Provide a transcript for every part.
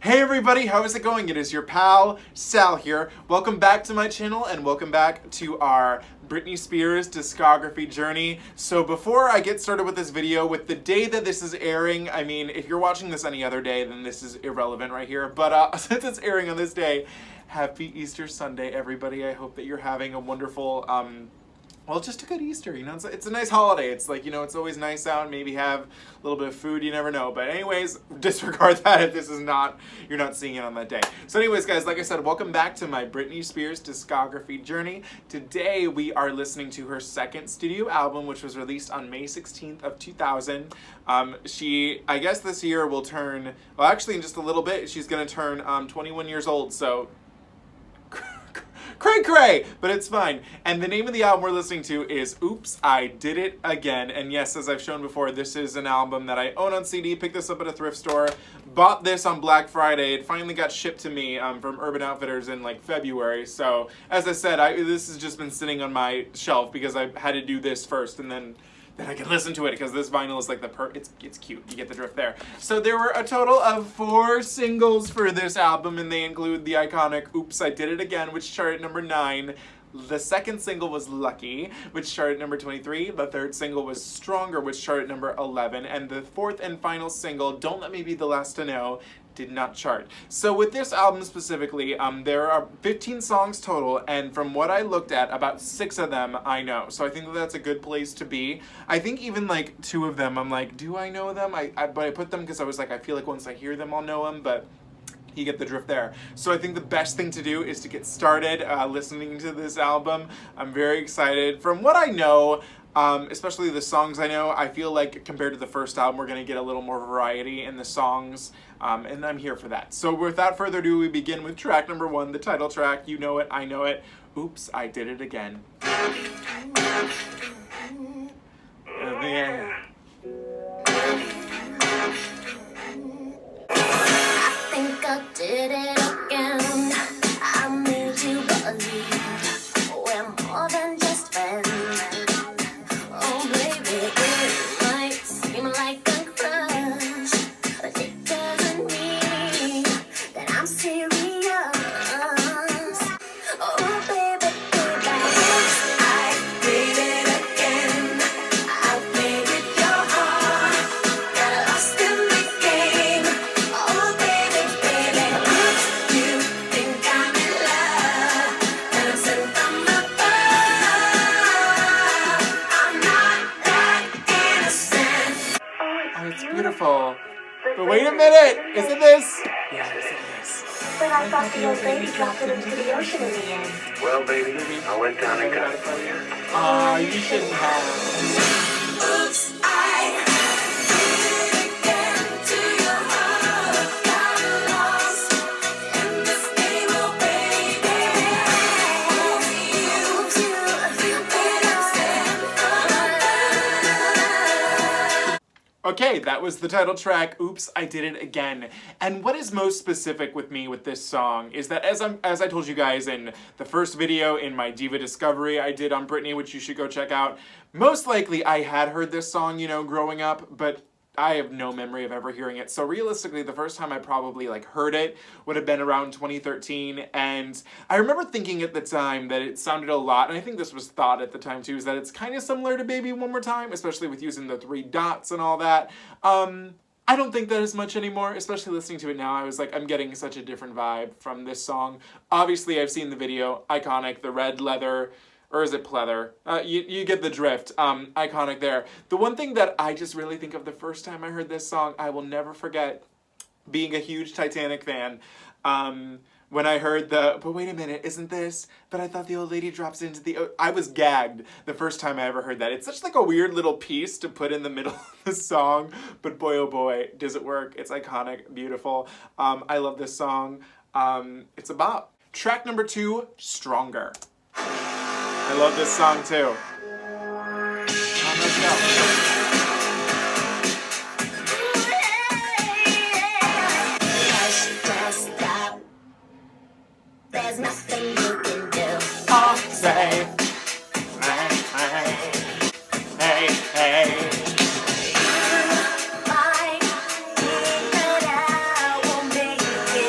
Hey everybody, how is it going? It is your pal, Sal here. Welcome back to my channel and welcome back to our Britney Spears discography journey. So before I get started with this video, with the day that this is airing, I mean, if you're watching this any other day, then this is irrelevant right here. But since it's airing on this day, happy Easter Sunday, everybody. I hope that you're having a wonderful, well, just a good Easter, you know, it's a nice holiday. It's like, you know, it's always nice out, maybe have a little bit of food, you never know. But anyways, disregard that if this is not, you're not seeing it on that day. So anyways, guys, like I said, welcome back to my Britney Spears discography journey. Today, we are listening to her second studio album, which was released on May 16th of 2000. She, I guess this year will turn, well, actually in just a little bit, she's gonna turn 21 years old, so cray, but it's fine. And the name of the album we're listening to is Oops, I Did It Again. And yes, as I've shown before, this is an album that I own on CD, picked this up at a thrift store, bought this on Black Friday. It finally got shipped to me from Urban Outfitters in like February. So as I said, this has just been sitting on my shelf because I had to do this first and then I can listen to it because this vinyl is like it's cute. You get the drift there. So there were a total of 4 singles for this album, and they include the iconic Oops, I Did It Again, which charted number 9. The second single was Lucky, which charted number 23. The third single was Stronger, which charted number 11. And the fourth and final single, Don't Let Me Be the Last to Know, did not chart. So with this album specifically, there are 15 songs total, and from what I looked at, about 6 of them I know. So I think that that's a good place to be. I think even like 2 of them, I'm like, do I know them? But I put them because I was like, I feel like once I hear them, I'll know them, but you get the drift there. So I think the best thing to do is to get started listening to this album. I'm very excited. From what I know, especially the songs I know, I feel like compared to the first album, we're gonna get a little more variety in the songs, and I'm here for that. So without further ado, we begin with track number 1, the title track. You know it, I know it. Oops, I Did It Again. Yeah. I did it again. I made you believe we're more than just friends. Oh baby, it might seem like a crush, but it doesn't mean that I'm serious. Oh baby, I did it again. I played with your heart, got lost in the game. Oh baby, you think I'm in love, and I'm sent from above. I'm not that innocent. Oh, it's beautiful. But wait a minute! Isn't this? Yes, it is. But I thought the old lady dropped it into the ocean in the end. Well, baby, I went down and got it for you. Aw, you shouldn't have. Oops, I did it again to your heart. Got lost in this game, oh baby. You think I'm sent from above. Okay, that was the title track, Oops, I Did It Again. And what is most specific with me with this song is that as I told you guys in the first video in my Diva Discovery I did on Britney, which you should go check out, most likely I had heard this song, you know, growing up, but I have no memory of ever hearing it. So realistically, the first time I probably like heard it would have been around 2013. And I remember thinking at the time that it sounded a lot, and I think this was thought at the time too, is that it's kind of similar to Baby One More Time, especially with using the 3 dots and all that. I don't think that as much anymore, especially listening to it now. I was like, I'm getting such a different vibe from this song. Obviously, I've seen the video, iconic, the red leather, or is it pleather? You get the drift. Iconic there. The one thing that I just really think of the first time I heard this song, I will never forget being a huge Titanic fan. When I heard but wait a minute, isn't this? But I thought the old lady drops into the, I was gagged the first time I ever heard that. It's such like a weird little piece to put in the middle of the song, but boy oh boy, does it work. It's iconic, beautiful. I love this song. It's a bop. Track number 2, Stronger. I love this song too. Let's go. There's nothing you can do. I'll say, hey, hey. Might think that I won't make it.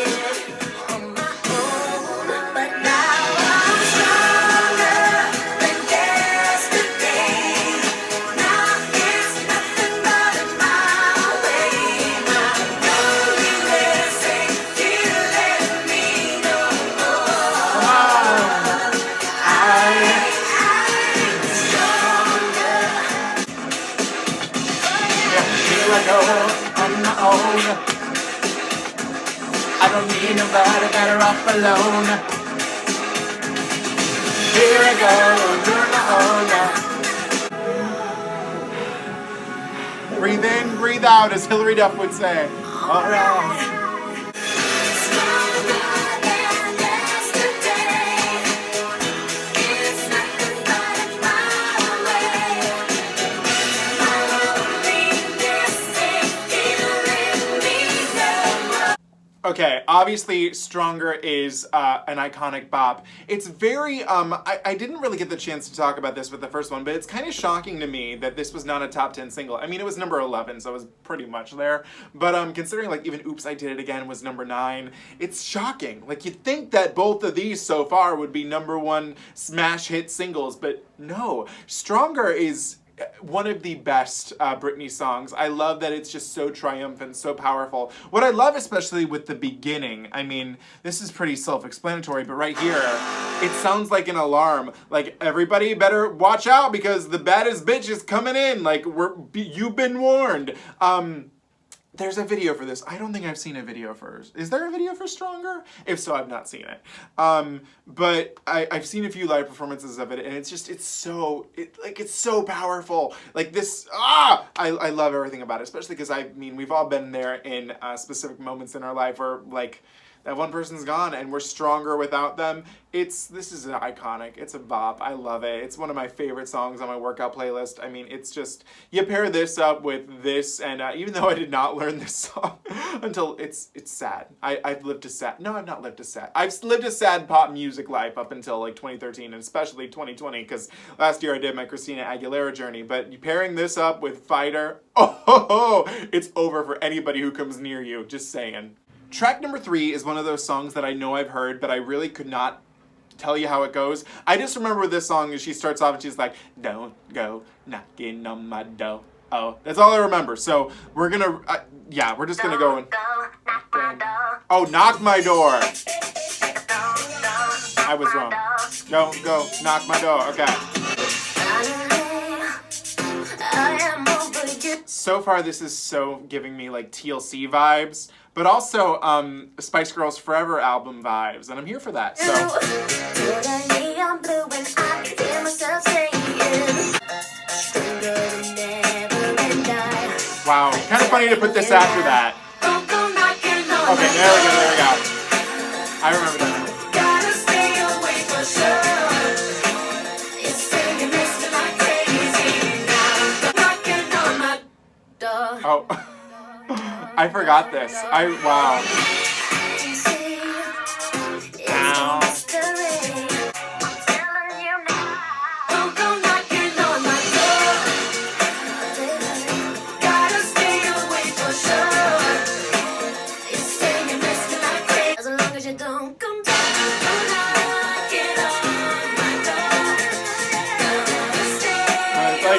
don't need nobody, better off alone. Here I go, doing my own. Breathe in, breathe out, as Hillary Duff would say. All right. Okay, obviously Stronger is an iconic bop. It's very, I didn't really get the chance to talk about this with the first one, but it's kind of shocking to me that this was not a top 10 single. I mean, it was number 11, so it was pretty much there. But considering like even Oops, I Did It Again was number 9, it's shocking. Like you'd think that both of these so far would be number 1 smash hit singles, but no. Stronger is one of the best Britney songs. I love that it's just so triumphant, so powerful. What I love especially with the beginning, I mean, this is pretty self-explanatory, but right here, it sounds like an alarm. Like, everybody better watch out because the baddest bitch is coming in. Like, you've been warned. There's a video for this. I don't think I've seen a video for... Is there a video for Stronger? If so, I've not seen it. But I've seen a few live performances of it, and it's just, it's so powerful. Like this, I love everything about it, especially because, I mean, we've all been there in specific moments in our life where, like, that one person's gone and we're stronger without them. This is an iconic, it's a bop, I love it. It's one of my favorite songs on my workout playlist. I mean, it's just, you pair this up with this, and even though I did not learn this song until, it's sad. I've lived a sad, no, I've not lived a sad, I've lived a sad pop music life up until like 2013 and especially 2020, because last year I did my Christina Aguilera journey, but pairing this up with Fighter, it's over for anybody who comes near you, just saying. Track number 3 is one of those songs that I know I've heard, but I really could not tell you how it goes. I just remember this song as she starts off and she's like, don't go knocking on my door. Oh, that's all I remember. So we're gonna, we're just gonna go and... Oh, knock my door. I was wrong. Don't go knock my door. Okay. So far, this is so giving me like TLC vibes, but also Spice Girls Forever album vibes, and I'm here for that. So. Wow, kind of funny to put this after that. Okay, there we go. I remember that. Oh, I forgot this. Wow. Ow.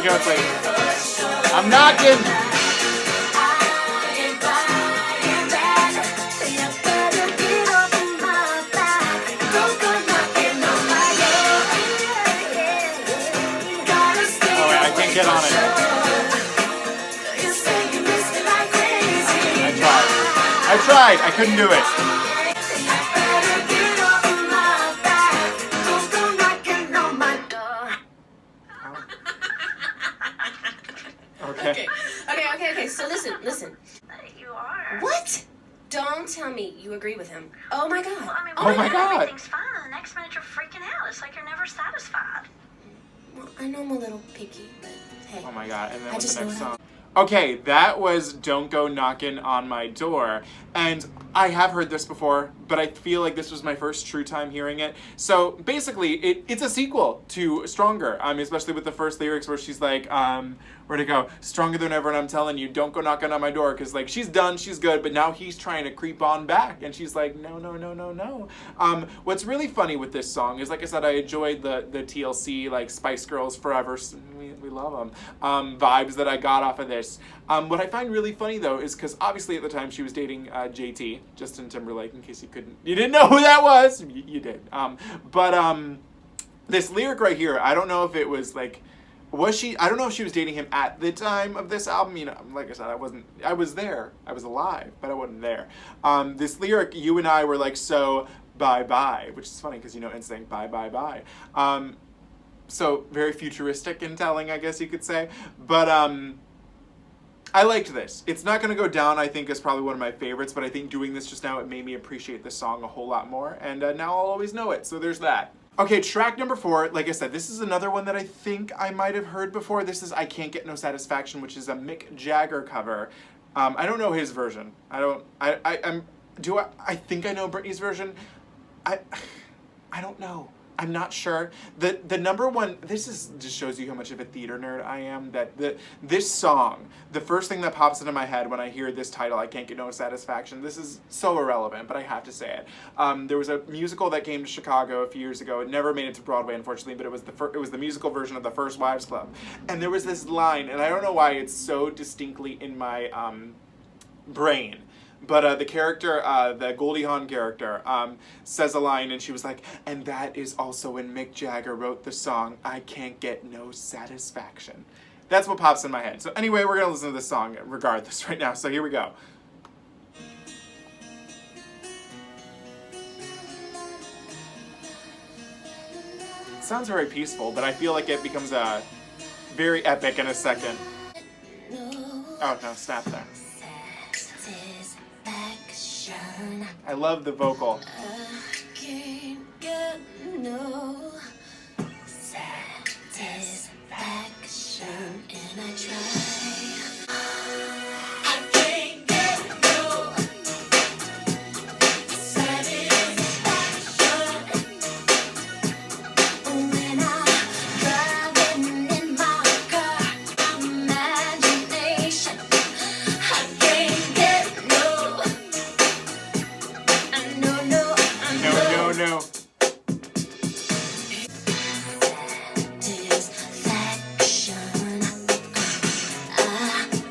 It's like, I'm knocking. Get on it. I tried. I couldn't do it. Okay. So listen. You are. What? Don't tell me you agree with him. Oh my God. Well, I mean, oh my God. Everything's fine. The next minute you're freaking out. It's like you're never satisfied. Well, I know I'm a little picky, but hey. Oh my God, and then with the next know song. Okay, that was Don't Go Knockin' on My Door. And I have heard this before, but I feel like this was my first true time hearing it. So basically, it's a sequel to Stronger, especially with the first lyrics where she's like, where'd it go? Stronger than ever, and I'm telling you, don't go knocking on my door. Because, like, she's done, she's good, but now he's trying to creep on back. And she's like, no. What's really funny with this song is, like I said, I enjoyed the TLC, like, Spice Girls Forever, we love them, vibes that I got off of this. What I find really funny, though, is because obviously at the time she was dating JT, Justin Timberlake, in case you didn't know who that was. You did. But this lyric right here, I don't know if it was, like, Was she? I don't know if she was dating him at the time of this album. You know, like I said, I wasn't. I was there. I was alive, but I wasn't there. This lyric, "You and I were like so bye bye," which is funny because you know NSYNC, bye bye bye. So very futuristic and telling, I guess you could say. But I liked this. It's not going to go down, I think, as probably one of my favorites, but I think doing this just now, it made me appreciate this song a whole lot more, and now I'll always know it, so there's that. Okay, track number 4, like I said, this is another one that I think I might have heard before. This is I Can't Get No Satisfaction, which is a Mick Jagger cover. I don't know his version. I think I know Britney's version. I don't know. I'm not sure. The number one, this is just shows you how much of a theater nerd I am, that this song, the first thing that pops into my head when I hear this title, I Can't Get No Satisfaction, this is so irrelevant, but I have to say it. There was a musical that came to Chicago a few years ago. It never made it to Broadway, unfortunately, but it was the musical version of The First Wives Club. And there was this line, and I don't know why it's so distinctly in my brain, but the character, the Goldie Hawn character, says a line, and she was like, and that is also when Mick Jagger wrote the song, I Can't Get No Satisfaction. That's what pops in my head. So anyway, we're going to listen to this song regardless right now, so here we go. It sounds very peaceful, but I feel like it becomes very epic in a second. Oh, no, snap there. I love the vocal. I can't get no satisfaction, and I try. I can't get no satisfaction when I'm driving in my car. Imagination, I can't get no. No. Satisfaction. I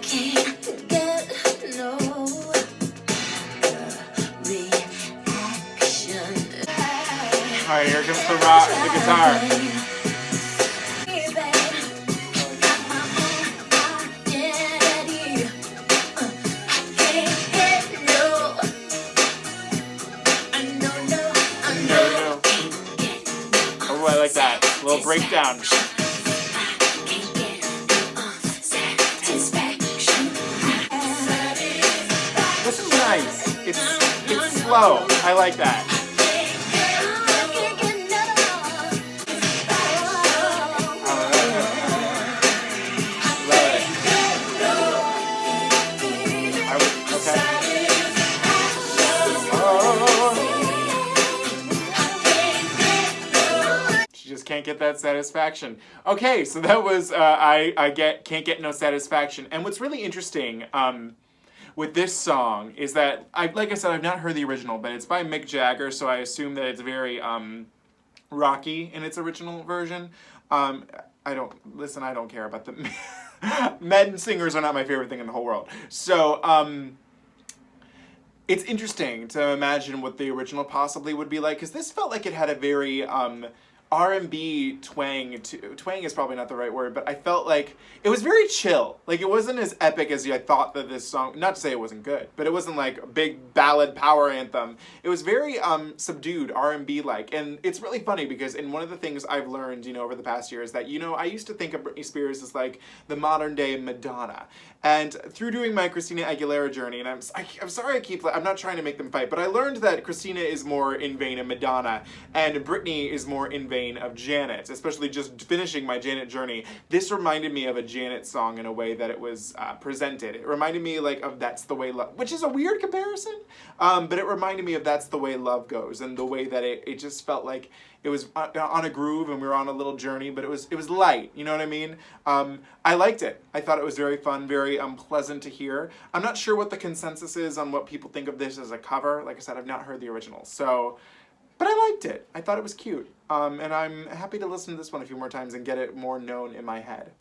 can't get no reaction. Alright, here comes the guitar. Oh, I like that. A little breakdown. This is nice. It's slow. I like that. Can't get that satisfaction. Okay, so that was Can't Get No Satisfaction. And what's really interesting with this song is that like I said, I've not heard the original, but it's by Mick Jagger, so I assume that it's very rocky in its original version. I don't care about the men singers are not my favorite thing in the whole world. So it's interesting to imagine what the original possibly would be like, because this felt like it had a very R&B twang. Twang is probably not the right word, but I felt like it was very chill. Like, it wasn't as epic as I thought that this song, not to say it wasn't good, but it wasn't like a big ballad power anthem. It was very subdued, R&B-like. And it's really funny because in one of the things I've learned, over the past year is that, I used to think of Britney Spears as like the modern day Madonna. And through doing my Christina Aguilera journey, and I'm sorry I'm not trying to make them fight, but I learned that Christina is more in vein of Madonna, and Britney is more in vein of Janet, especially just finishing my Janet journey. This reminded me of a Janet song in a way that it was presented. It reminded me like of That's the Way Love, which is a weird comparison, but it reminded me of That's the Way Love Goes, and the way that it just felt like it was on a groove and we were on a little journey, but it was light, you know what I mean? I liked it. I thought it was very fun, very pleasant to hear. I'm not sure what the consensus is on what people think of this as a cover. Like I said, I've not heard the original, so, but I liked it. I thought it was cute, and I'm happy to listen to this one a few more times and get it more known in my head.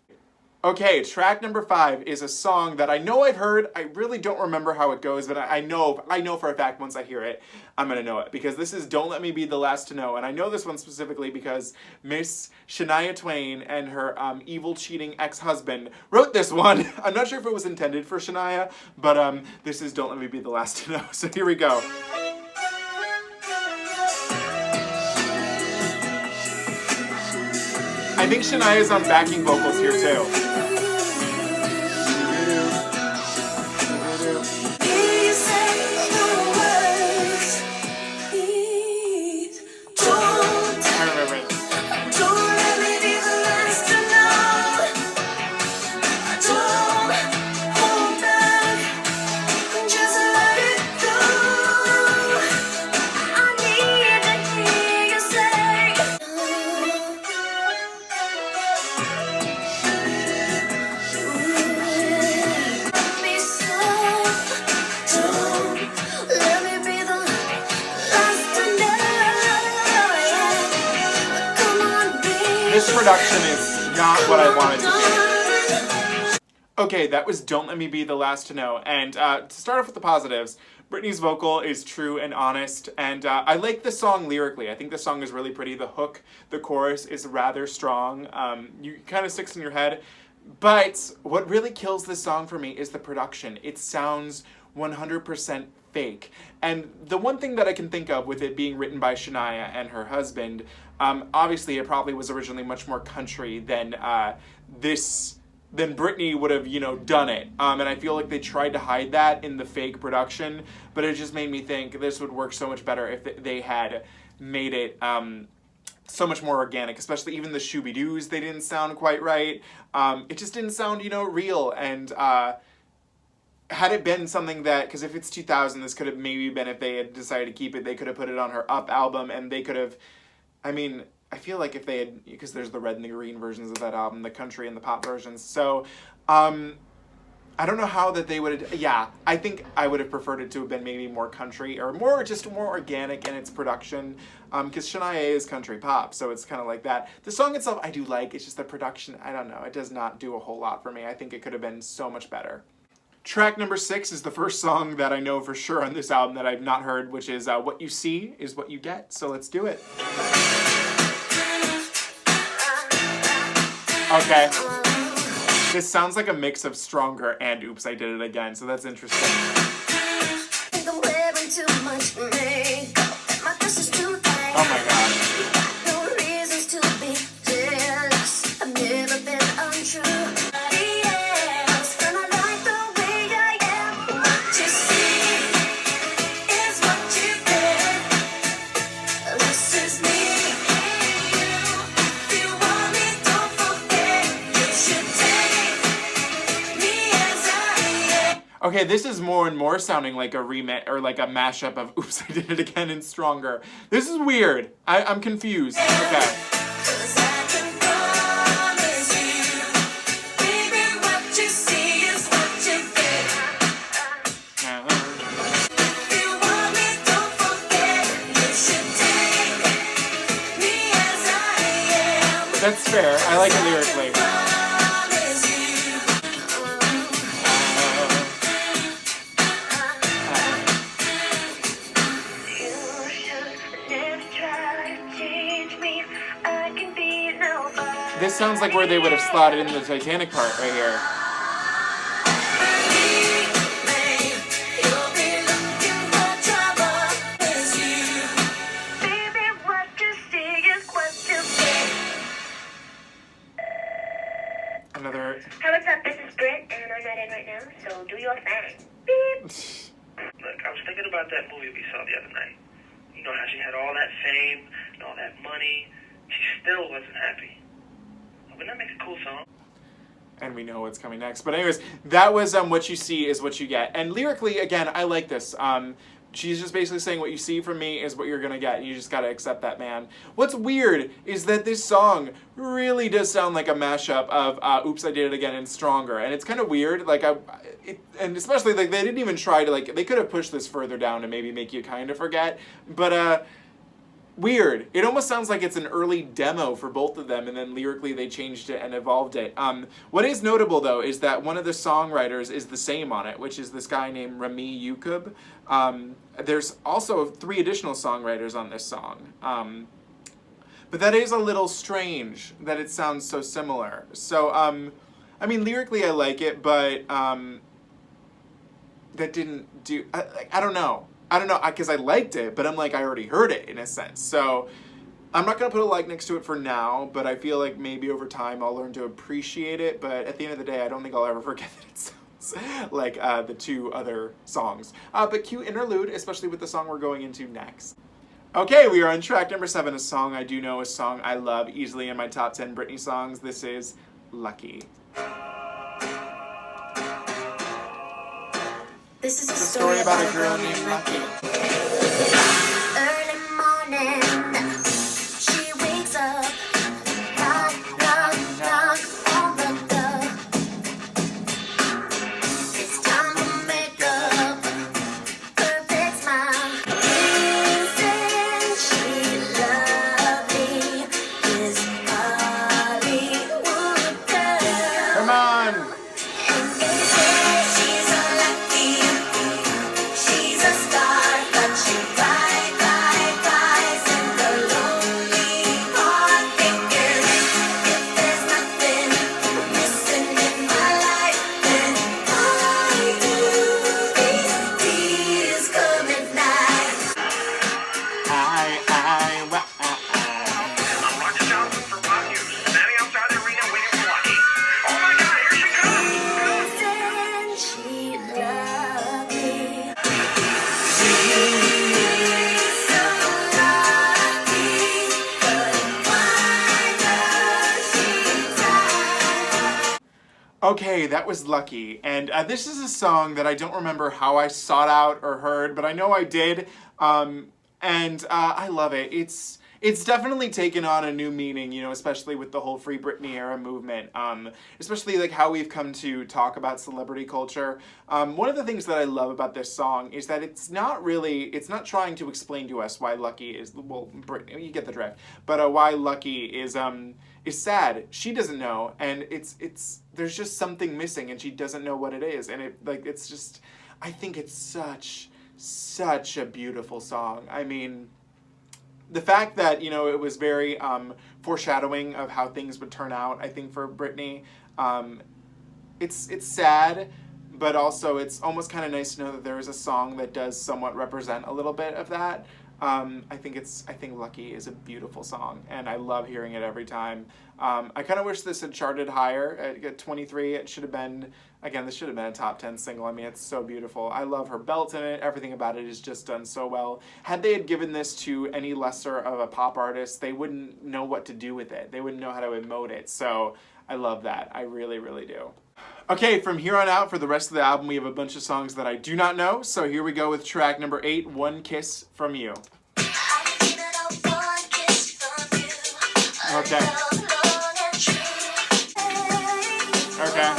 Okay, track number 5 is a song that I know I've heard. I really don't remember how it goes, but I know for a fact once I hear it, I'm gonna know it. Because this is Don't Let Me Be the Last to Know. And I know this one specifically because Miss Shania Twain and her evil cheating ex-husband wrote this one. I'm not sure if it was intended for Shania, but this is Don't Let Me Be the Last to Know. So here we go. I think Shania's on backing vocals here too. This production is not what I wanted to be. Okay, that was Don't Let Me Be the Last to Know. And to start off with the positives, Britney's vocal is true and honest, and I like the song lyrically. I think the song is really pretty. The hook, the chorus is rather strong. You kind of sticks in your head. But what really kills this song for me is the production. It sounds 100% fake. And the one thing that I can think of with it being written by Shania and her husband, obviously it probably was originally much more country than than Britney would have, done it. And I feel like they tried to hide that in the fake production, but it just made me think this would work so much better if they had made it so much more organic, especially even the shooby-doos, they didn't sound quite right. It just didn't sound, real. And had it been something that, because if it's 2000, this could have maybe been, if they had decided to keep it, they could have put it on her Up album, and they could have, I feel like if they had, because there's the red and the green versions of that album, the country and the pop versions, so, I don't know how that they would, I think I would have preferred it to have been maybe more country, or more organic in its production, because Shania is country pop, so it's kind of like that. The song itself I do like, it's just the production, I don't know, it does not do a whole lot for me. I think it could have been so much better. Track number 6 is the first song that I know for sure on this album that I've not heard, which is What You See Is What You Get, so let's do it. Okay. This sounds like a mix of Stronger and Oops, I Did It Again, so that's interesting. Oh my god. Okay, this is more and more sounding like a remix or like a mashup of Oops, I Did It Again and Stronger. This is weird. I'm confused. Okay. That's fair. I like it lyrically. This sounds like where they would have slotted in the Titanic part right here. Another... Hi, what's up? This is Britt, and I'm not in right now, so do your thing. Beep. Look, I was thinking about that movie we saw the other night. You know how she had all that fame and all that money. She still wasn't happy. Wouldn't that make a cool song? And we know what's coming next. But anyways, that was What You See Is What You Get. And lyrically, again, I like this. She's just basically saying what you see from me is what you're going to get. You just got to accept that, man. What's weird is that this song really does sound like a mashup of Oops, I Did It Again and Stronger. And it's kind of weird. Like, and especially, like, they didn't even try to, like, they could have pushed this further down to maybe make you kind of forget. But, weird. It almost sounds like it's an early demo for both of them, and then lyrically they changed it and evolved it. What is notable, though, is that one of the songwriters is the same on it, which is this guy named Rami Yacoub. There's also 3 additional songwriters on this song. But that is a little strange that it sounds so similar. So, I mean, lyrically I like it, but that didn't do... I don't know. I don't know, because I liked it, but I'm like, I already heard it in a sense. So I'm not going to put a like next to it for now, but I feel like maybe over time I'll learn to appreciate it. But at the end of the day, I don't think I'll ever forget that it sounds like the 2 other songs. But cute interlude, especially with the song we're going into next. Okay, we are on track number 7, a song I do know, a song I love, easily in my top 10 Britney songs. This is Lucky. This is a Story about a girl named Lucky. Early morning, she wakes up, knock, knock, knock on the door. It's time for makeup, perfect smile. Isn't she lovely? This Hollywood girl. Come on! And they say she's so lucky. She's a star, but she flies in the lonely heartbreaker. If there's nothing missing in my life, then why do these tears come at night? I'm Roger Johnson for Pop News, standing outside the arena waiting for Lucky. Oh my God, here she comes! Isn't she lovely? She's so lucky, but why does she die? Okay, that was Lucky, and this is a song that I don't remember how I sought out or heard, but I know I did, and I love it. It's definitely taken on a new meaning, you know, especially with the whole Free Britney era movement, especially like how we've come to talk about celebrity culture. One of the things that I love about this song is that it's not trying to explain to us why Lucky is, well, Britney, you get the drift, but why Lucky is sad. She doesn't know, and there's just something missing, and she doesn't know what it is, and it's just, I think it's such a beautiful song. I mean, the fact that, you know, it was very foreshadowing of how things would turn out, I think, for Britney. It's sad, but also it's almost kind of nice to know that there is a song that does somewhat represent a little bit of that. I think Lucky is a beautiful song, and I love hearing it every time. I kind of wish this had charted higher at 23. It should have been, again, this should have been a top 10 single. I mean, it's so beautiful. I love her belt in it. Everything about it is just done so well. Had they had given this to any lesser of a pop artist, they wouldn't know what to do with it. They wouldn't know how to emote it. So I love that. I really, really do. Okay, from here on out, for the rest of the album, we have a bunch of songs that I do not know. So here we go with track number 8, One Kiss From You. Okay. Okay.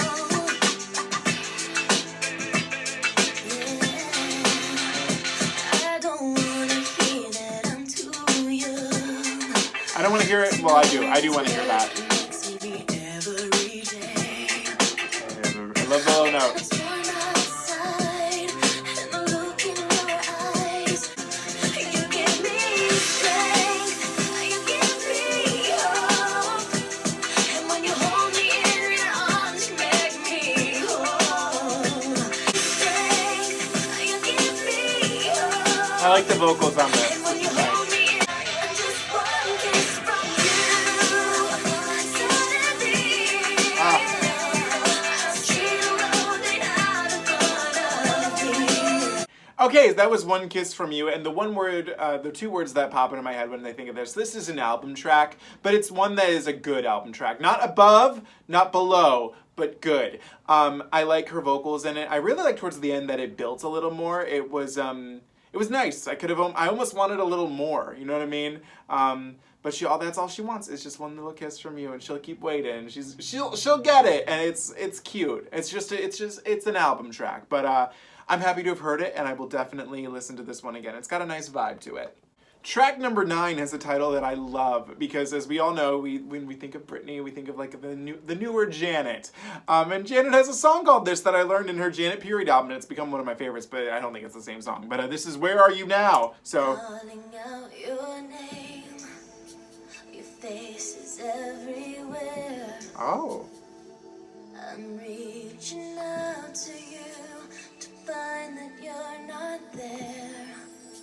I don't want to hear it. Well, I do. I do want to hear that. I love the low notes. I like the vocals on this. Okay, that was One Kiss From You, and the one word, the 2 words that pop into my head when I think of this is an album track, but it's one that is a good album track. Not above, not below, but good. I like her vocals in it. I really like towards the end that it built a little more. It was nice. I almost wanted a little more, you know what I mean? But that's all she wants is just one little kiss from you, and she'll keep waiting. She'll get it, and it's cute. It's an album track, but I'm happy to have heard it, and I will definitely listen to this one again. It's got a nice vibe to it. Track number 9 has a title that I love because, as we all know, when we think of Britney, we think of like the newer Janet. And Janet has a song called this that I learned in her Janet Period album, and it's become one of my favorites, but I don't think it's the same song. But this is Where Are You Now? So. Calling out your name, your face is everywhere. Oh. I'm reaching out to you to find that you're not there.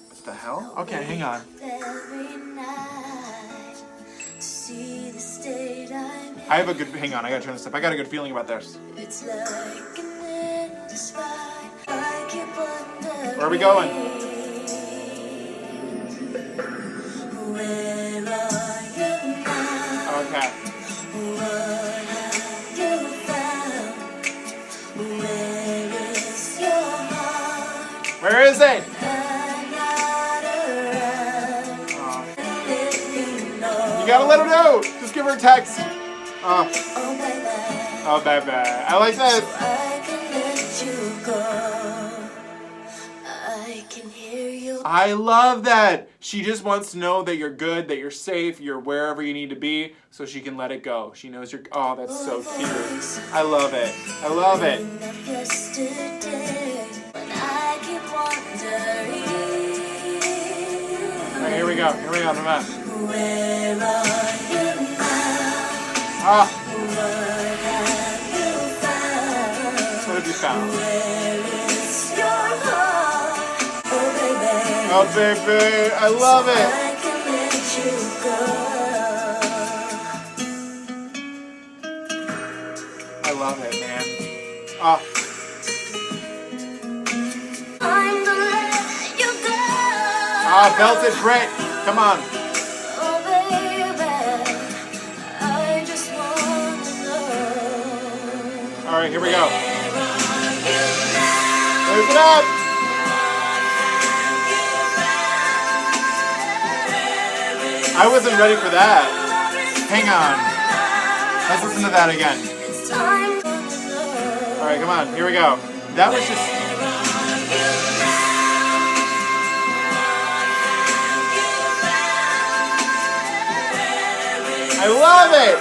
What the hell? Okay, hang on. Every night to see the state I'm in. I have a good, hang on, I gotta turn this up. I got a good feeling about this. It's like an endless fight. I keep wondering. Where are we going? Where are you now? Okay. What have you found? Where is your heart? Where is it? I'm not around. You gotta let her know. Just give her a text. Oh, baby. Oh, baby. I like this. I can let you go. I can hear you. I love that. She just wants to know that you're good, that you're safe, you're wherever you need to be, so she can let it go. She knows you're, oh, that's so cute. I love it. I love it. Yesterday, when I keep wondering. All right, here we go. Here we go. Come on. Where are you now? Ah, What have you found? what have you found? Where is your heart? Oh, baby. Oh, baby. I love it. I can let you go. I love it, man. Ah, I'm gonna let you go. belted Brit. Come on. Oh, baby, I just wanna know. All right, here we go. Where are you now? Raise it up. I wasn't ready for that. Hang on. Let's listen to that again. It's time to know. All right, come on. Here we go. That was just. I love it.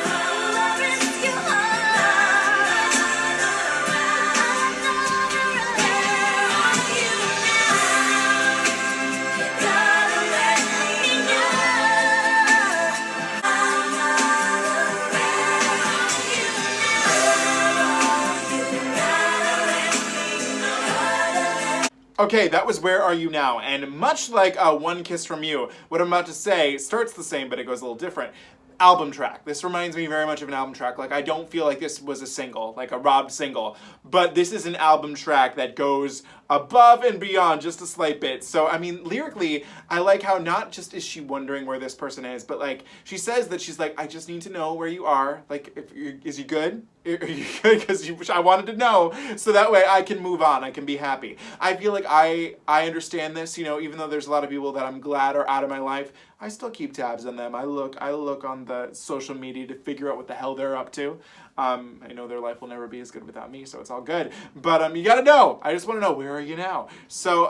Okay, that was Where Are You Now? And much like One Kiss From You, what I'm about to say starts the same, but it goes a little different. Album track. This reminds me very much of an album track. Like, I don't feel like this was a single, like a robbed single, but this is an album track that goes above and beyond just a slight bit. So, I mean, lyrically, I like how not just is she wondering where this person is, but like, she says that she's like, I just need to know where you are. Like, is you good? Are you good? Because I wanted to know, so that way I can move on. I can be happy. I feel like I understand this, you know, even though there's a lot of people that I'm glad are out of my life, I still keep tabs on them. I look on the social media to figure out what the hell they're up to. I know their life will never be as good without me, so it's all good. But you gotta know. I just want to know, where are you now? So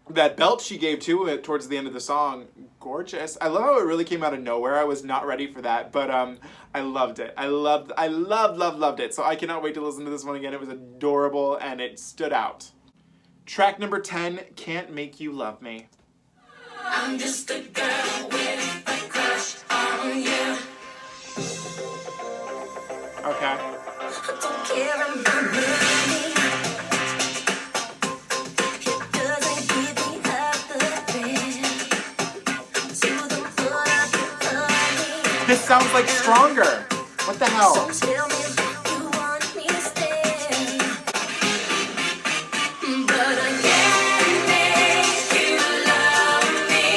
that belt she gave to it towards the end of the song, gorgeous. I love how it really came out of nowhere. I was not ready for that, but I loved it. I loved it. So I cannot wait to listen to this one again. It was adorable and it stood out. Track number 10, Can't Make You Love Me. I'm just a girl with a crush on you. Okay. I don't care about money. It doesn't give me half the thrill to the foot of your honey. This sounds like Stronger. What the hell? So tell me that you want me still, but I can't make you love me.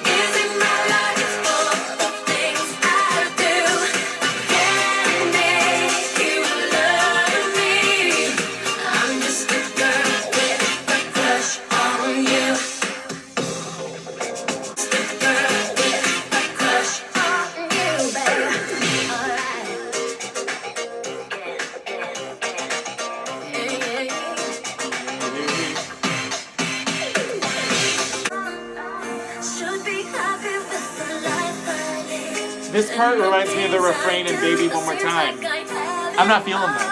Isn't my life full of things I do? Can't make you love me. I'm just a girl with a crush on you. Just a girl with a crush on you, baby. Alright. This part reminds me of the refrain in Baby One More Time. I'm not feeling this.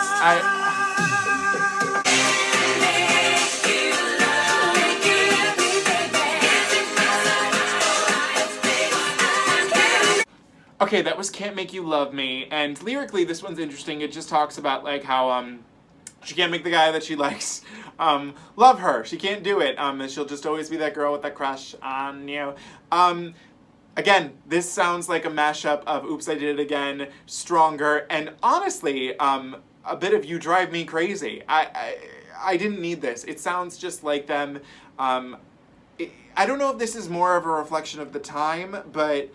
Okay, that was Can't Make You Love Me, and lyrically this one's interesting. It just talks about like how she can't make the guy that she likes love her. She can't do it. And she'll just always be that girl with that crush on you. Again, this sounds like a mashup of Oops, I Did It Again, Stronger, and honestly, a bit of You Drive Me Crazy. I didn't need this. It sounds just like them. I don't know if this is more of a reflection of the time, but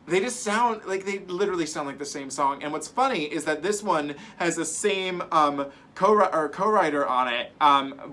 they just sound like, they literally sound like the same song. And what's funny is that this one has the same co-writer on it,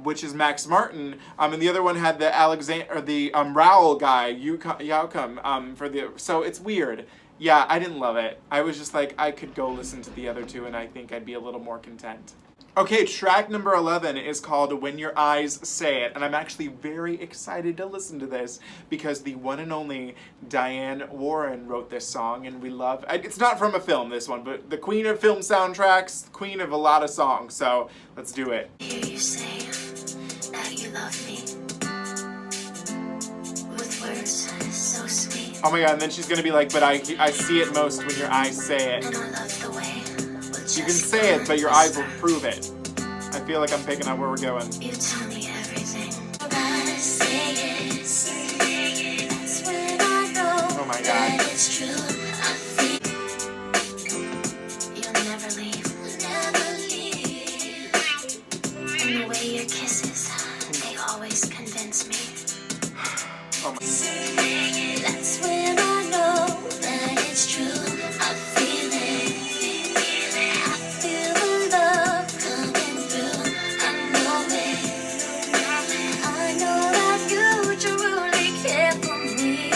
which is Max Martin, and the other one had the Raoul guy, Yacoub, for the. So it's weird. Yeah, I didn't love it. I was just like, I could go listen to the other two, and I think I'd be a little more content. Okay, track number 11 is called When Your Eyes Say It, and I'm actually very excited to listen to this because the one and only Diane Warren wrote this song, and we love, it's not from a film, this one, but the queen of film soundtracks, queen of a lot of songs, so let's do it. Hear you say that you love me with words so sweet. Oh my god, and then she's gonna be like, but I see it most when your eyes say it. And I love the way You can say it, but your eyes will prove it. I feel like I'm picking up where we're going. you tell me everything. I say it, that's when I know Oh my that god. it's true. I feel you'll never leave, And the way your kisses, they always convince me. Oh my. That's when I know that it's true. I feel it. I feel the love coming through. I know it. I know that you truly care for me.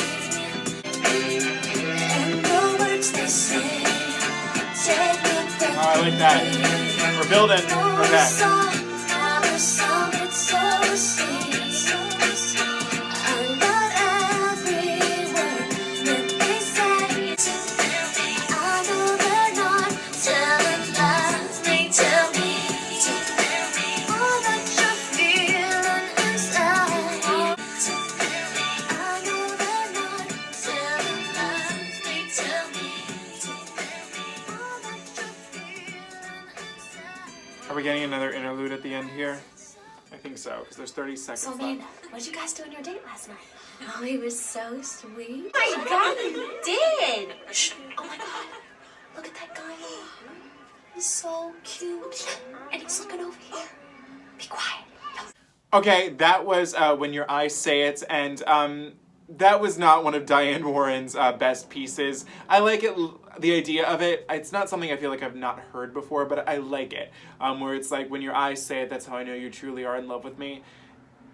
And the words they say take me back. Oh, I like that. We're building. Okay. Our song, it's so sweet. I love every word that they say. I know they're not telling lies. They tell me all that you're feeling inside. I know they're not telling lies. They tell me all that you're feeling inside. Are we getting another interlude at the end here? I think so, because there's 30 seconds So, left. Amanda, what did you guys do on your date last night? Oh, he was so sweet. Oh my God, you did! Shh. Oh my God, look at that guy. He's so cute. And he's looking over here. Be quiet. Okay, that was When Your Eyes Say It, and that was not one of Diane Warren's best pieces. I like it, the idea of it. It's not something I feel like I've not heard before, but I like it. Where it's like, when your eyes say it, that's how I know you truly are in love with me.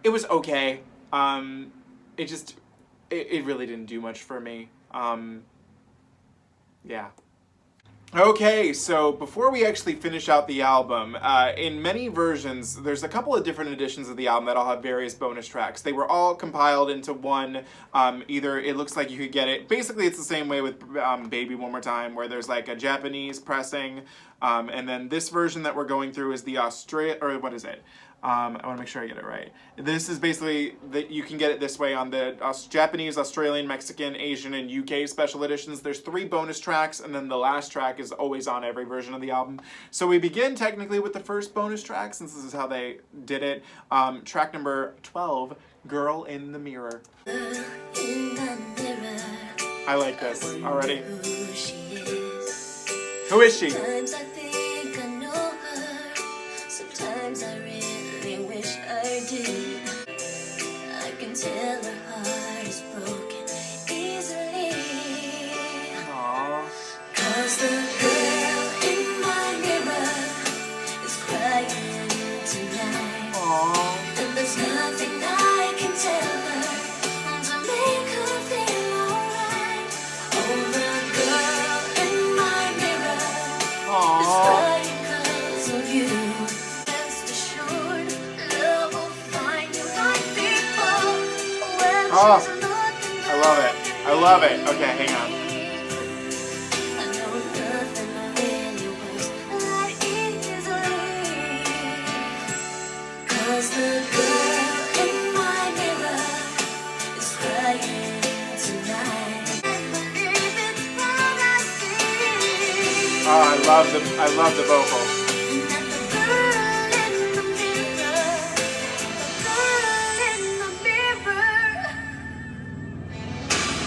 It was okay. It really didn't do much for me. Yeah. Okay, so before we actually finish out the album, in many versions, there's a couple of different editions of the album that all have various bonus tracks. They were all compiled into one. Either it looks like you could get it. Basically, it's the same way with Baby One More Time, where there's like a Japanese pressing, and then this version that we're going through is the I want to make sure I get it right. This is basically that you can get it this way on the Japanese, Australian, Mexican, Asian, and UK special editions. There's 3 bonus tracks, and then the last track is always on every version of the album. So we begin technically with the first bonus track, since this is how they did it. Track number 12, Girl in the Mirror. In the mirror, I like this already. who she is. Who is she? Sometimes I think I know her. Sometimes I really wish I did. I can tell her heart is broken easily. Aww. 'Cause the girl in my mirror is crying tonight. Aww. And there's nothing I can tell her to make her feel alright. Oh, the girl in my mirror is Aww. crying 'cause of you. Rest assured, love will find you like before. When Oh, she's looking I love it. I love it. Okay, hang on. 'Cause the girl in my mirror is crying tonight. If it's what I see. Oh, I love the vocal. And that the girl in the mirror, the girl in the mirror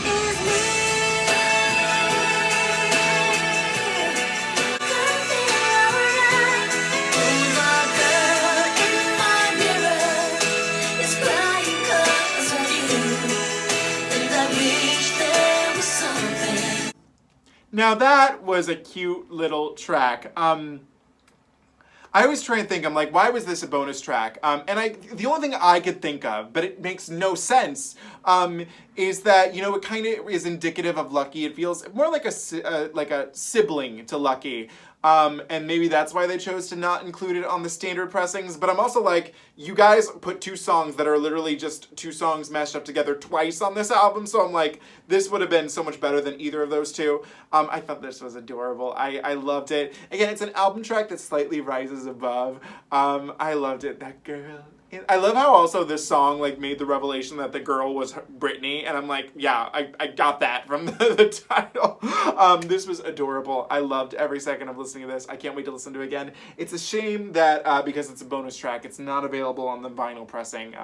is me. Could be alright. Oh, the girl in my mirror is crying 'cause of you. And I wish there was something. Now that was a cute little track. I always try and think, I'm like, why was this a bonus track? The only thing I could think of, but it makes no sense, is that, you know, it kind of is indicative of Lucky. It feels more like a sibling to Lucky. And maybe that's why they chose to not include it on the standard pressings. But I'm also like, you guys put two songs that are literally just two songs mashed up together twice on this album. So I'm like, this would have been so much better than either of those two. I thought this was adorable. I loved it. Again, it's an album track that slightly rises above. I loved it. That girl. I love how also this song like made the revelation that the girl was Britney, and I'm like, yeah, I got that from the title. This was adorable. I loved every second of listening to this. I can't wait to listen to it again. It's a shame that because it's a bonus track, it's not available on the vinyl pressing,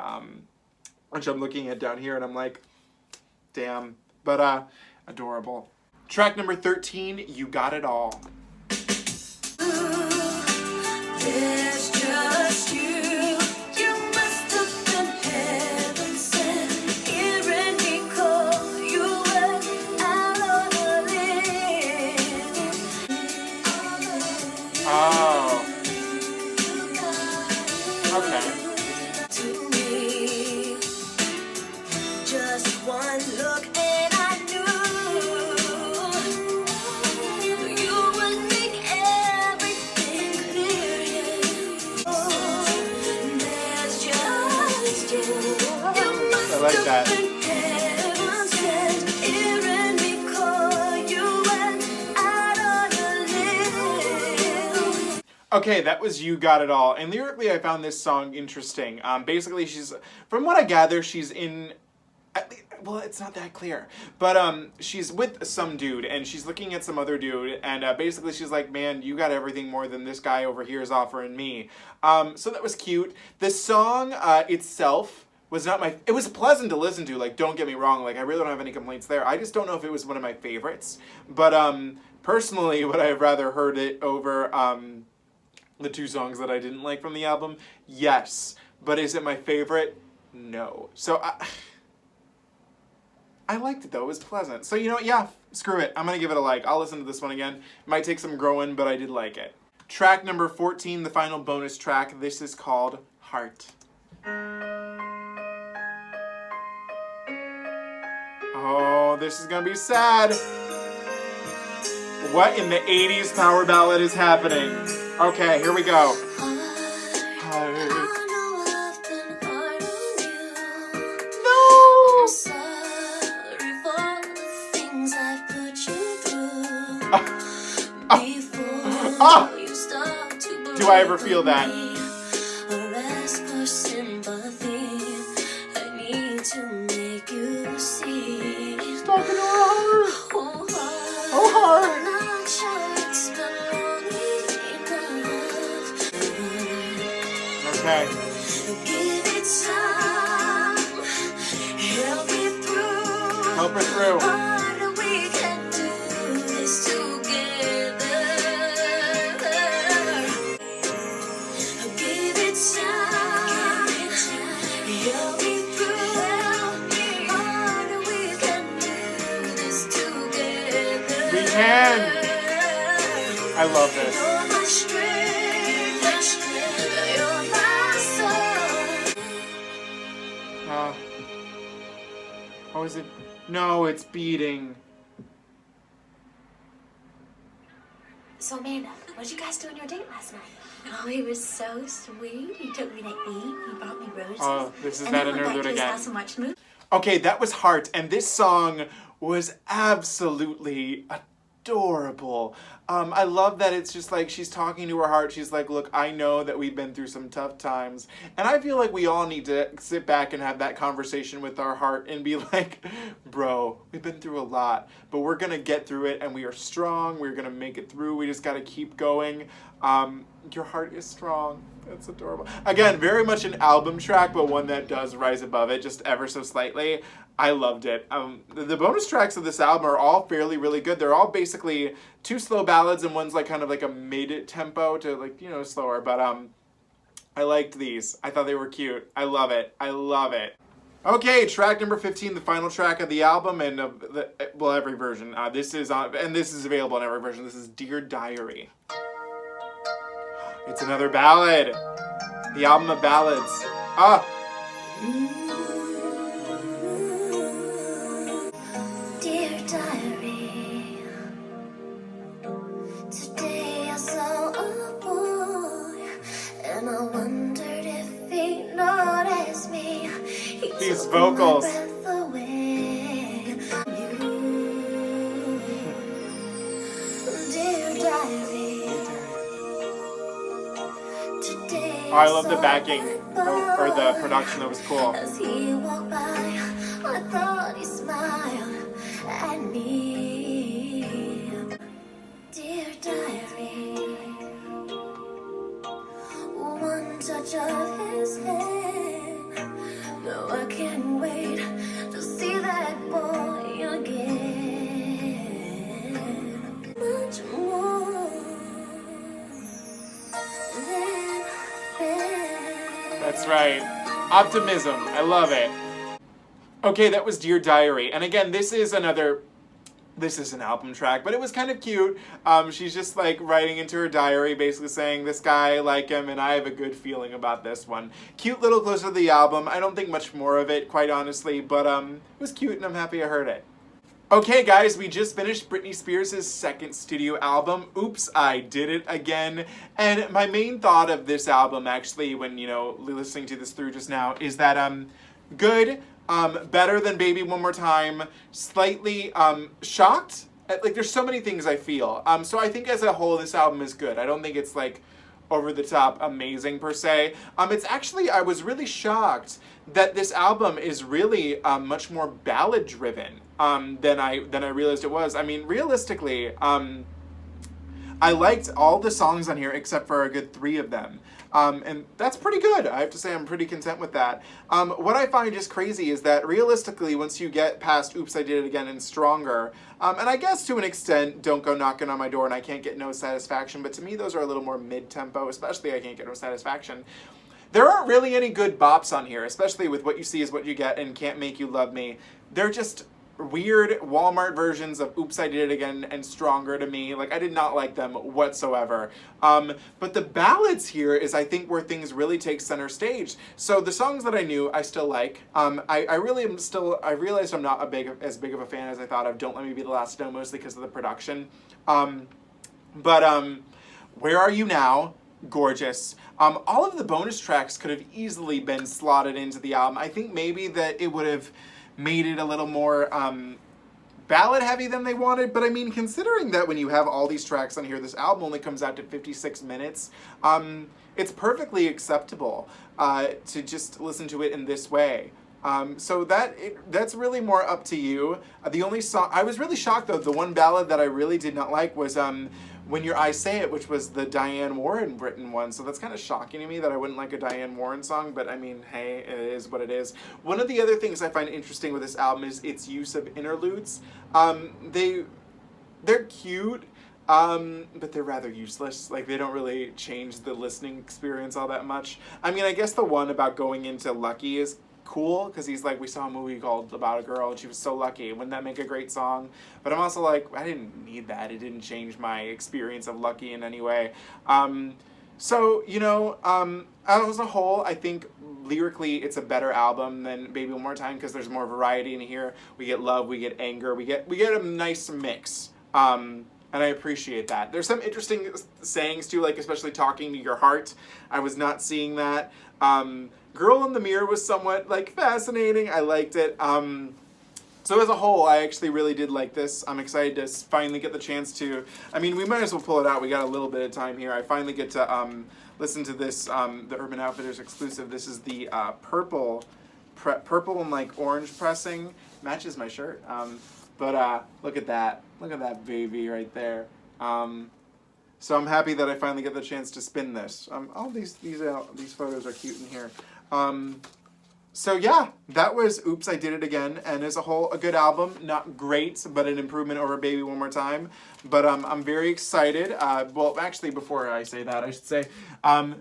which I'm looking at down here, and I'm like, damn. But adorable. Track number 13, You Got It All. There's just you. You must have been heaven sent. Hearing me call you were out on a limb. Oh. Okay. To me, just one look and I knew you would make everything clear. There's just you. You must I like that. have been heaven sent. Hearing me call you went out on a limb. Okay, that was You Got It All. And lyrically, I found this song interesting. Basically, from what I gather, she's in, well, it's not that clear, but she's with some dude, and she's looking at some other dude, and basically she's like, man, you got everything more than this guy over here is offering me. So that was cute. The song itself was not it was pleasant to listen to, like, don't get me wrong, like, I really don't have any complaints there. I just don't know if it was one of my favorites. But personally, would I have rather heard it over the two songs that I didn't like from the album? Yes. But is it my favorite? No. So I liked it though, it was pleasant. So you know what, yeah, screw it. I'm gonna give it a like. I'll listen to this one again. It might take some growing, but I did like it. Track number 14, the final bonus track. This is called Heart. Oh, this is gonna be sad. What in the 80s power ballad is happening? Okay, here we go. Heart. I know I've been hard on you. No! I'm sorry for the things I've put you through. Before you start to Do I ever feel that? or ask for sympathy, I need to make you see. She's talking to her heart. Oh, Oh, heart. I'm not sure it's been long enough. Okay. Give it time. Help me through. Help her through. Harder we can do this together. Give it time. Help me through. Harder we can do this together. We can. I love this. You're my strength. You're my soul. Oh, is it? No, it's beating. So Amanda, what did you guys do on your date last night? Oh, he was so sweet. He took me to eat. He brought me roses. Oh, this is and that then went back interlude to his again. house and watched movies. Okay, that was Heart, and this song was absolutely adorable. I love that it's just like she's talking to her heart. She's like, look, I know that we've been through some tough times. And I feel like we all need to sit back and have that conversation with our heart and be like, bro, we've been through a lot, but we're going to get through it and we are strong. We're going to make it through. We just got to keep going. Your heart is strong. That's adorable. Again, very much an album track, but one that does rise above it just ever so slightly. I loved it. The bonus tracks of this album are all fairly really good. They're all basically 2 slow ballads and one's like kind of like a mid-tempo to like, you know, slower. But I liked these. I thought they were cute. I love it. I love it. Okay, track number 15, the final track of the album and of the, well, every version. This is on, and this is available in every version. This is Dear Diary. It's another ballad. The album of ballads. Dear diary, today I saw a boy, and I wondered if he noticed me. These vocals. Oh, I love the backing or the production. That was cool. As he walked by, I thought he smiled at me. Dear diary, one touch of his hand. No, I can't wait to see that boy again. Much more than That's right. Optimism. I love it. Okay, that was Dear Diary. And again, this is an album track, but it was kind of cute. She's just like writing into her diary, basically saying, this guy, I like him, and I have a good feeling about this one. Cute little closer to the album. I don't think much more of it, quite honestly, but it was cute and I'm happy I heard it. Okay guys, we just finished Britney Spears' second studio album, Oops, I Did It Again. And my main thought of this album, actually, when, you know, listening to this through just now, is that good, better than Baby One More Time, slightly shocked. Like, there's so many things I feel. So I think as a whole, this album is good. I don't think it's like over the top amazing per se. It's actually, I was really shocked that this album is really much more ballad driven than I realized it was. I mean, realistically, I liked all the songs on here except for a good 3 of them. And that's pretty good. I have to say I'm pretty content with that. What I find just crazy is that realistically, once you get past Oops, I Did It Again and Stronger, and I guess to an extent, Don't Go Knockin' on My Door and I Can't Get No Satisfaction, but to me those are a little more mid-tempo, especially I Can't Get No Satisfaction. There aren't really any good bops on here, especially with What You See Is What You Get and Can't Make You Love Me. They're just weird Walmart versions of Oops, I Did It Again and Stronger to me. Like, I did not like them whatsoever. But the ballads here is, I think, where things really take center stage. So the songs that I knew, I still like. I really am still, I realized I'm not as big of a fan as I thought of Don't Let Me Be the Last to Know, mostly because of the production. Where Are You Now? Gorgeous. All of the bonus tracks could have easily been slotted into the album. I think maybe that it would have made it a little more ballad heavy than they wanted, but I mean, considering that when you have all these tracks on here, this album only comes out to 56 minutes, it's perfectly acceptable to just listen to it in this way. So that's really more up to you. The only song, I was really shocked though, the one ballad that I really did not like was When Your Eyes Say It, which was the Diane Warren written one. So that's kind of shocking to me that I wouldn't like a Diane Warren song, but I mean, hey, it is what it is. One of the other things I find interesting with this album is its use of interludes. They're cute, but they're rather useless. Like, they don't really change the listening experience all that much. I mean, I guess the one about going into Lucky is cool, because he's like, we saw a movie called About a Girl and she was so lucky. Wouldn't that make a great song? But I'm also like, I didn't need that. It didn't change my experience of Lucky in any way. So, you know, as a whole, I think lyrically it's a better album than Baby One More Time because there's more variety in here. We get love, we get anger, we get a nice mix. And I appreciate that. There's some interesting sayings too, like especially talking to your heart. I was not seeing that. Girl in the Mirror was somewhat like fascinating. I liked it. So as a whole, I actually really did like this. I'm excited to finally get the chance to, I mean, we might as well pull it out. We got a little bit of time here. I finally get to listen to this, the Urban Outfitters exclusive. This is the purple and like orange pressing. Matches my shirt. But look at that. Look at that baby right there. So I'm happy that I finally get the chance to spin this. All these photos are cute in here. So yeah, that was Oops, I Did It Again, and as a whole, a good album. Not great, but an improvement over Baby One More Time. But I'm very excited. Well, actually, before I say that, I should say,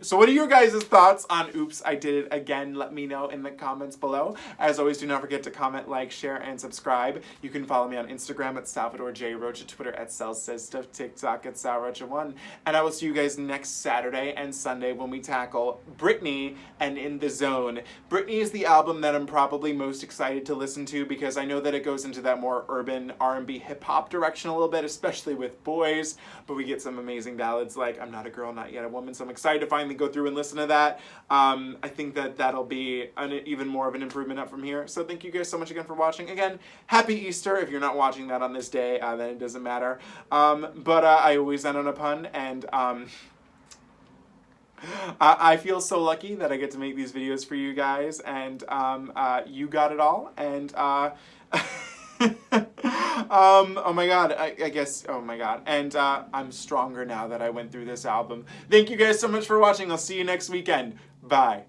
so what are your guys' thoughts on Oops, I Did It Again? Let me know in the comments below. As always, do not forget to comment, like, share, and subscribe. You can follow me on Instagram at Salvador J. Rocha, Twitter at Celsistuff, TikTok at SalRocha1. And I will see you guys next Saturday and Sunday when we tackle Britney and In the Zone. Britney is the album that I'm probably most excited to listen to because I know that it goes into that more urban R&B hip-hop direction a little bit, especially with boys, but we get some amazing ballads like I'm Not a Girl, Not Yet a Woman, so I'm excited to finally go through and listen to that. I think that that'll be even more of an improvement up from here. So thank you guys so much again for watching. Again, happy Easter. If you're not watching that on this day, then it doesn't matter. But I always end on a pun, and I feel so lucky that I get to make these videos for you guys, and you got it all, and oh my god, I guess, oh my god, and I'm stronger now that I went through this album. Thank you guys so much for watching. I'll see you next weekend. Bye.